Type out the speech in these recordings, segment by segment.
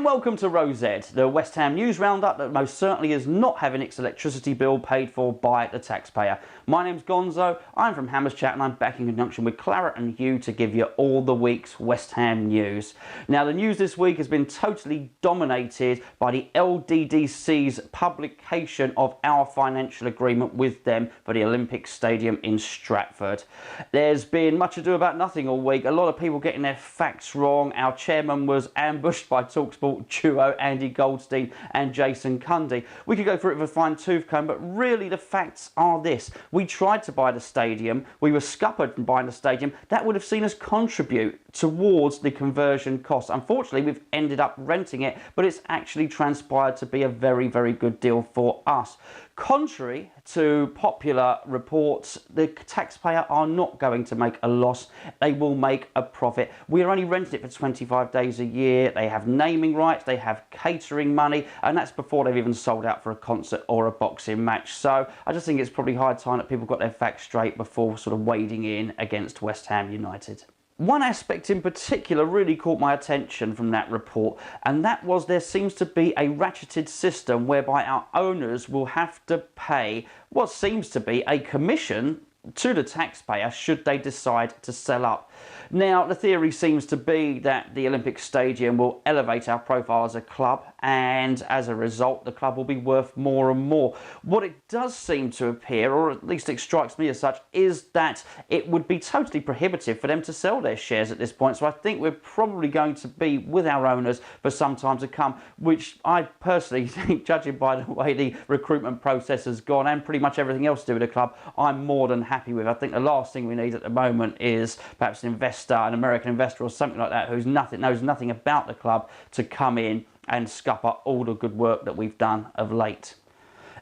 welcome to Rosette, the West Ham news roundup that most certainly is not having its electricity bill paid for by the taxpayer. My name's Gonzo, I'm from Hammers Chat and I'm back in conjunction with Claret and Hugh to give you all the week's West Ham news. Now the news this week has been totally dominated by the LDDC's publication of our financial agreement with them for the Olympic Stadium in Stratford. There's been much ado about nothing all week, a lot of people getting their facts wrong. Our chairman was ambushed by TalkSport duo Andy Goldstein and Jason Cundy. We could go through it with a fine-tooth comb, but really the facts are this. We tried to buy the stadium, we were scuppered from buying the stadium. That would have seen us contribute towards the conversion cost. Unfortunately, we've ended up renting it, but it's actually transpired to be a very, very good deal for us. Contrary to popular reports, the taxpayer are not going to make a loss. They will make a profit. We are only renting it for 25 days a year. They have naming rights, they have catering money, and that's before they've even sold out for a concert or a boxing match. So I just think it's probably high time that people got their facts straight before sort of wading in against West Ham United. One aspect in particular really caught my attention from that report, and that was there seems to be a ratcheted system whereby our owners will have to pay what seems to be a commission to the taxpayer should they decide to sell up. Now, the theory seems to be that the Olympic Stadium will elevate our profile as a club, and as a result, the club will be worth more and more. What it does seem to appear, or at least it strikes me as such, is that it would be totally prohibitive for them to sell their shares at this point. So I think we're probably going to be with our owners for some time to come, which I personally think, judging by the way the recruitment process has gone and pretty much everything else to do with the club, I'm more than happy with. I think the last thing we need at the moment is perhaps an investor, an American investor or something like that, who knows nothing about the club, to come in and scupper all the good work that we've done of late.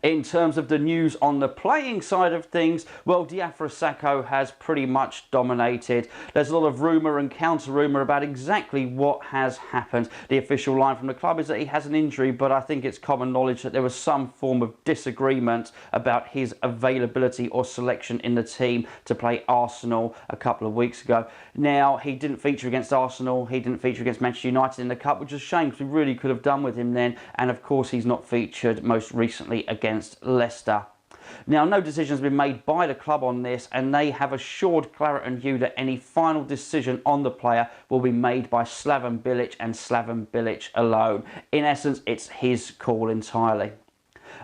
In terms of the news on the playing side of things, well, Sakho has pretty much dominated. There's a lot of rumour and counter-rumour about exactly what has happened. The official line from the club is that he has an injury, but I think it's common knowledge that there was some form of disagreement about his availability or selection in the team to play Arsenal a couple of weeks ago. Now, he didn't feature against Arsenal, he didn't feature against Manchester United in the Cup, which is a shame because we really could have done with him then, and of course he's not featured most recently against Leicester. Now, no decision has been made by the club on this, and they have assured Claret and Hugh that any final decision on the player will be made by Slaven Bilic and Slaven Bilic alone. In essence, it's his call entirely.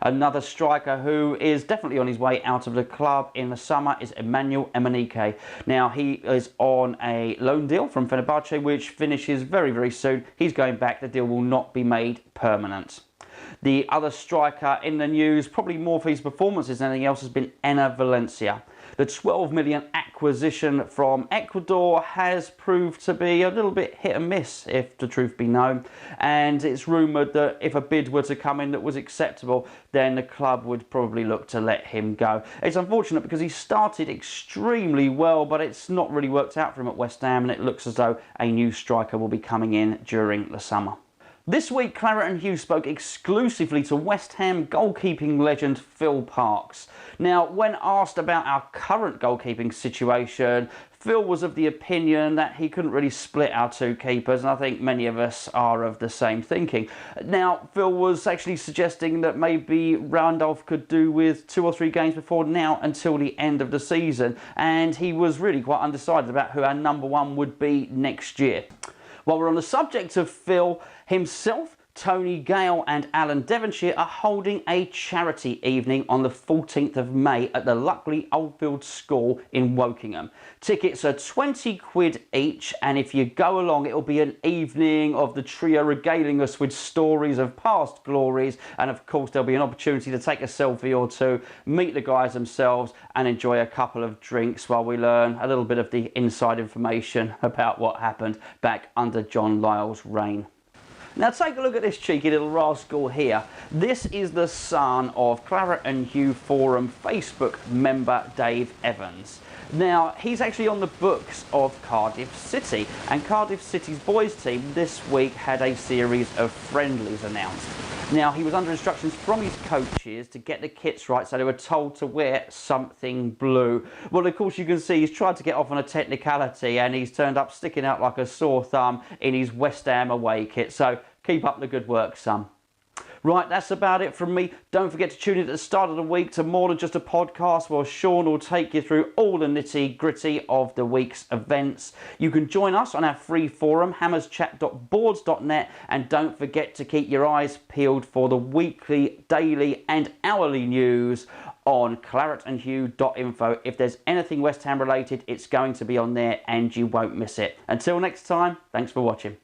Another striker who is definitely on his way out of the club in the summer is Emmanuel Emenike. Now, he is on a loan deal from Fenerbahce, which finishes very, very soon. He's going back. The deal will not be made permanent. The other striker in the news, probably more for his performances than anything else, has been Valencia. The 12 million acquisition from Ecuador has proved to be a little bit hit and miss, if the truth be known. And it's rumoured that if a bid were to come in that was acceptable, then the club would probably look to let him go. It's unfortunate because he started extremely well, but it's not really worked out for him at West Ham, and it looks as though a new striker will be coming in during the summer. This week, Claret and Hugh spoke exclusively to West Ham goalkeeping legend Phil Parkes. Now, when asked about our current goalkeeping situation, Phil was of the opinion that he couldn't really split our two keepers, and I think many of us are of the same thinking. Now, Phil was actually suggesting that maybe Randolph could do with 2 or 3 games before now until the end of the season, and he was really quite undecided about who our number 1 would be next year. While we're on the subject of Phil himself, Tony Gale and Alan Devonshire are holding a charity evening on the 14th of May at the Luckley Oldfield School in Wokingham. Tickets are 20 quid each, and if you go along, it'll be an evening of the trio regaling us with stories of past glories, and of course there'll be an opportunity to take a selfie or two, meet the guys themselves, and enjoy a couple of drinks while we learn a little bit of the inside information about what happened back under John Lyall's reign. Now take a look at this cheeky little rascal here. This is the son of Claret and Hugh Forum Facebook member Dave Evans. Now, he's actually on the books of Cardiff City, and Cardiff City's boys team this week had a series of friendlies announced. Now, he was under instructions from his coaches to get the kits right, so they were told to wear something blue. Well, of course, you can see he's tried to get off on a technicality, and he's turned up sticking out like a sore thumb in his West Ham away kit. So Keep up the good work, son. Right, that's about it from me. Don't forget to tune in at the start of the week to More Than Just a Podcast, where Sean will take you through all the nitty gritty of the week's events. You can join us on our free forum, hammerschat.boards.net, and don't forget to keep your eyes peeled for the weekly, daily and hourly news on claretandhugh.info. If there's anything West Ham related, it's going to be on there and you won't miss it. Until next time, thanks for watching.